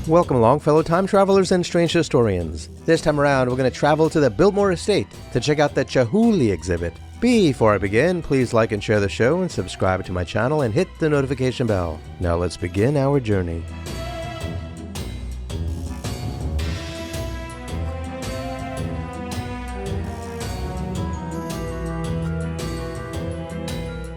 Welcome along, fellow time travelers and strange historians. This time around, we're going to travel to the Biltmore Estate to check out the Chihuly exhibit. Before I begin, please like and share the show and subscribe to my channel and hit the notification bell. Now let's begin our journey.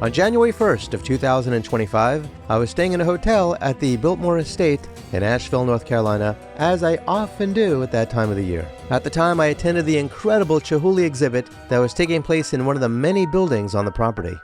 On January 1st of 2025, I was staying in a hotel at the Biltmore Estate in Asheville, North Carolina, as I often do at that time of the year. At the time, I attended the incredible Chihuly exhibit that was taking place in one of the many buildings on the property.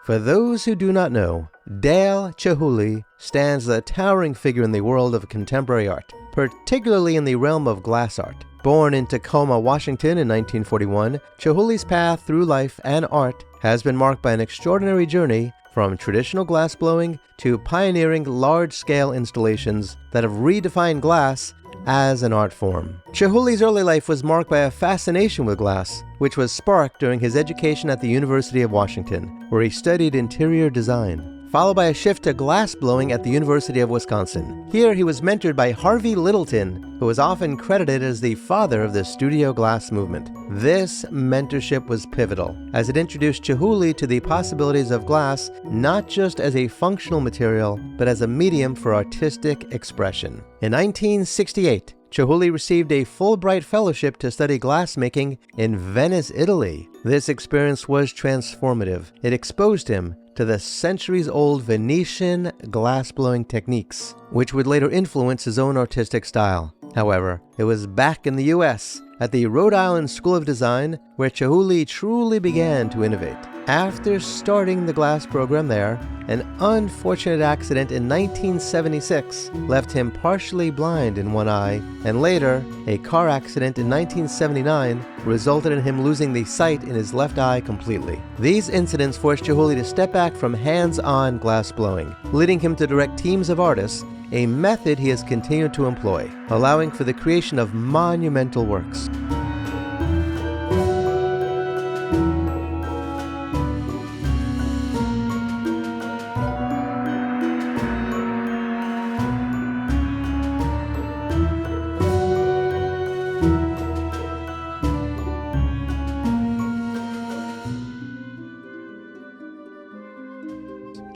For those who do not know, Dale Chihuly stands as a towering figure in the world of contemporary art, particularly in the realm of glass art. Born in Tacoma, Washington in 1941, Chihuly's path through life and art has been marked by an extraordinary journey from traditional glass blowing to pioneering large-scale installations that have redefined glass as an art form. Chihuly's early life was marked by a fascination with glass, which was sparked during his education at the University of Washington, where he studied interior design, followed by a shift to glass blowing at the University of Wisconsin. Here he was mentored by Harvey Littleton, who is often credited as the father of the studio glass movement. This mentorship was pivotal, as it introduced Chihuly to the possibilities of glass not just as a functional material, but as a medium for artistic expression. In 1968, Chihuly received a Fulbright fellowship to study glassmaking in Venice, Italy. This experience was transformative. It exposed him to the centuries-old Venetian glassblowing techniques, which would later influence his own artistic style. However, it was back in the U.S., at the Rhode Island School of Design, where Chihuly truly began to innovate. After starting the glass program there, an unfortunate accident in 1976 left him partially blind in one eye, and later, a car accident in 1979 resulted in him losing the sight in his left eye completely. These incidents forced Chihuly to step back from hands-on glass blowing, leading him to direct teams of artists, a method he has continued to employ, allowing for the creation of monumental works.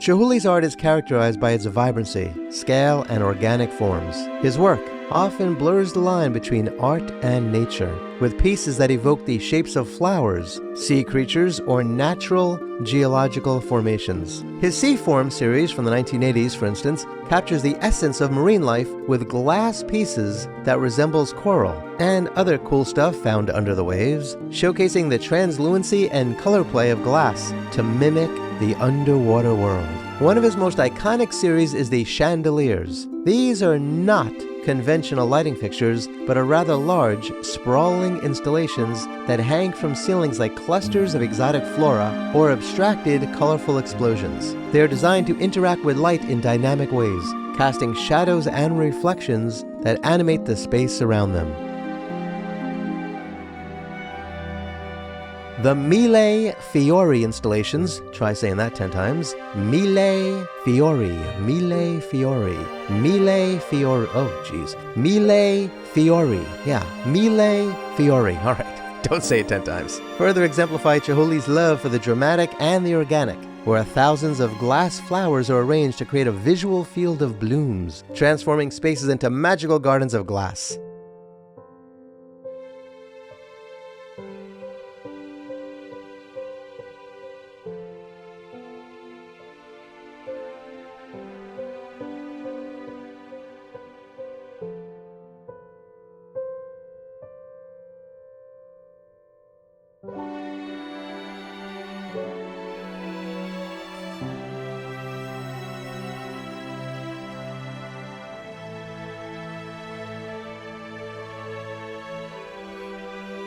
Chihuly's art is characterized by its vibrancy, scale, and organic forms. His work often blurs the line between art and nature, with pieces that evoke the shapes of flowers, sea creatures, or natural geological formations. His Sea Form series from the 1980s, for instance, captures the essence of marine life with glass pieces that resembles coral, and other cool stuff found under the waves, showcasing the translucency and color play of glass to mimic the underwater world. One of his most iconic series is the chandeliers. These are not conventional lighting fixtures, but are rather large, sprawling installations that hang from ceilings like clusters of exotic flora or abstracted, colorful explosions. They are designed to interact with light in dynamic ways, casting shadows and reflections that animate the space around them. The Mille Fiori installations, try saying that 10 times, Mille Fiori, Mille Fiori, Mille Fiori, oh geez, Mille Fiori, yeah, Mille Fiori, all right, don't say it 10 times. Further exemplify Chihuly's love for the dramatic and the organic, where thousands of glass flowers are arranged to create a visual field of blooms, transforming spaces into magical gardens of glass.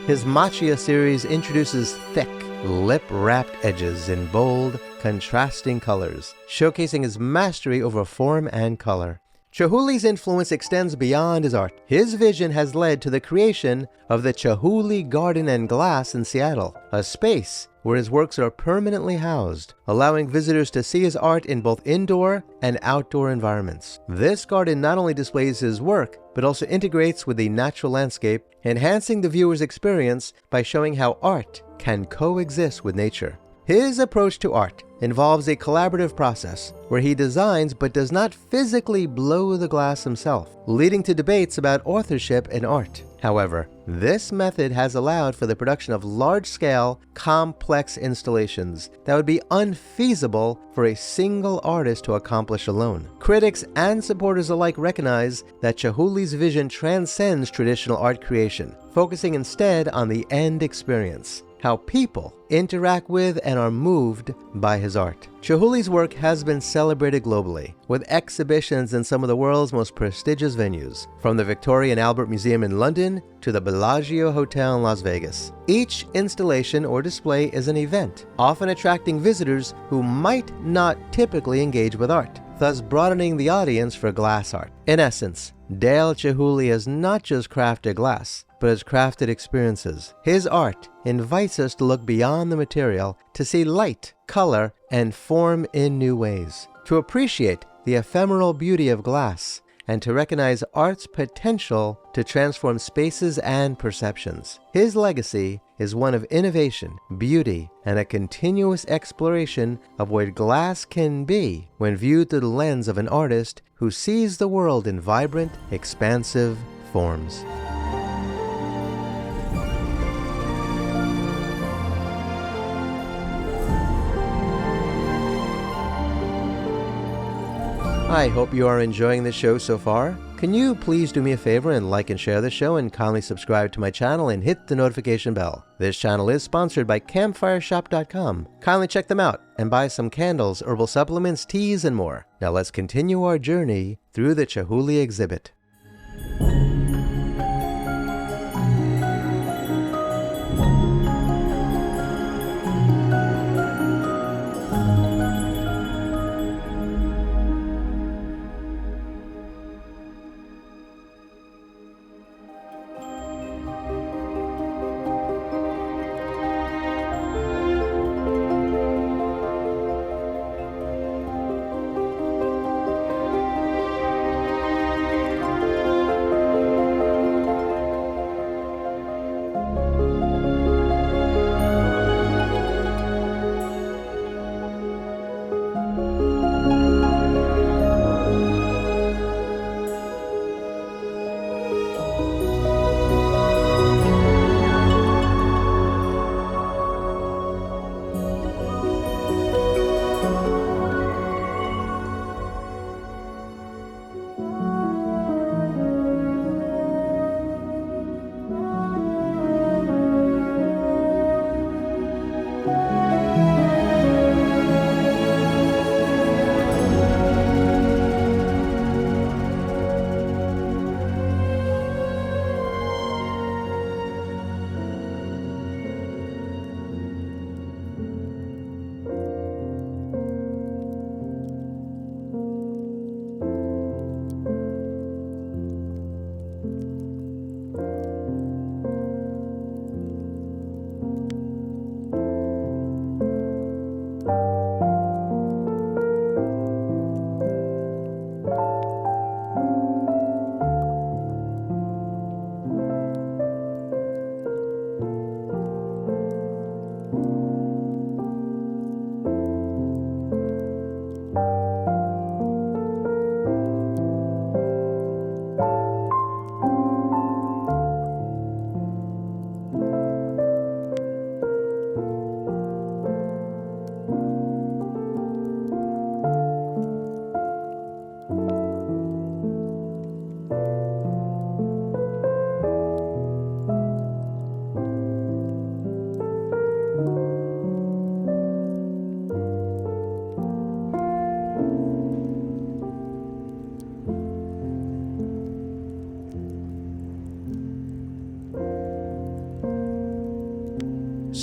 His Macchia series introduces thick, lip-wrapped edges in bold, contrasting colors, showcasing his mastery over form and color. Chihuly's influence extends beyond his art. His vision has led to the creation of the Chihuly Garden and Glass in Seattle, a space where his works are permanently housed, allowing visitors to see his art in both indoor and outdoor environments. This garden not only displays his work, but also integrates with the natural landscape, enhancing the viewer's experience by showing how art can coexist with nature. His approach to art involves a collaborative process where he designs but does not physically blow the glass himself, leading to debates about authorship in art. However, this method has allowed for the production of large-scale, complex installations that would be unfeasible for a single artist to accomplish alone. Critics and supporters alike recognize that Chihuly's vision transcends traditional art creation, focusing instead on the end experience, how people interact with and are moved by his art. Chihuly's work has been celebrated globally, with exhibitions in some of the world's most prestigious venues, from the Victoria and Albert Museum in London to the Bellagio Hotel in Las Vegas. Each installation or display is an event, often attracting visitors who might not typically engage with art, thus broadening the audience for glass art. In essence, Dale Chihuly has not just crafted glass, but has crafted experiences. His art invites us to look beyond the material, to see light, color, and form in new ways, to appreciate the ephemeral beauty of glass, and to recognize art's potential to transform spaces and perceptions. His legacy is one of innovation, beauty, and a continuous exploration of what glass can be when viewed through the lens of an artist who sees the world in vibrant, expansive forms. I hope you are enjoying the show so far. Can you please do me a favor and like and share the show, and kindly subscribe to my channel and hit the notification bell. This channel is sponsored by CampfireShop.com. Kindly check them out and buy some candles, herbal supplements, teas, and more. Now let's continue our journey through the Chihuly exhibit.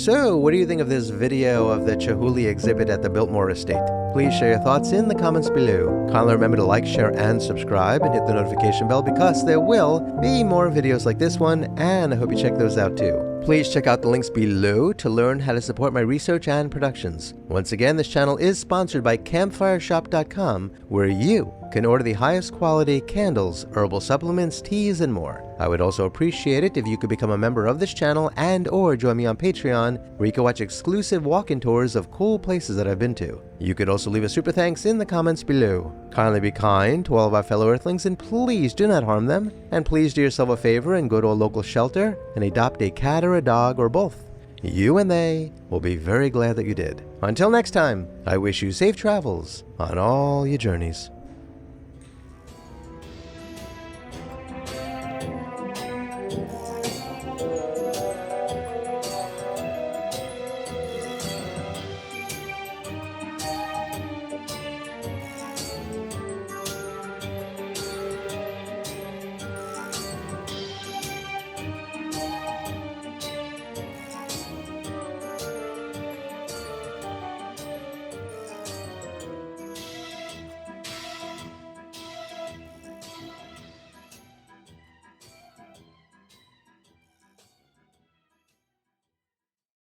So, what do you think of this video of the Chihuly exhibit at the Biltmore Estate? Please share your thoughts in the comments below. Kindly remember to like, share, and subscribe, and hit the notification bell because there will be more videos like this one, and I hope you check those out too. Please check out the links below to learn how to support my research and productions. Once again, this channel is sponsored by CampfireShop.com, where you can order the highest quality candles, herbal supplements, teas, and more. I would also appreciate it if you could become a member of this channel and or join me on Patreon, where you can watch exclusive walk-in tours of cool places that I've been to. You could also leave a super thanks in the comments below. Kindly be kind to all of our fellow Earthlings, and please do not harm them. And please do yourself a favor and go to a local shelter and adopt a cat or a dog or both. You and they will be very glad that you did. Until next time, I wish you safe travels on all your journeys.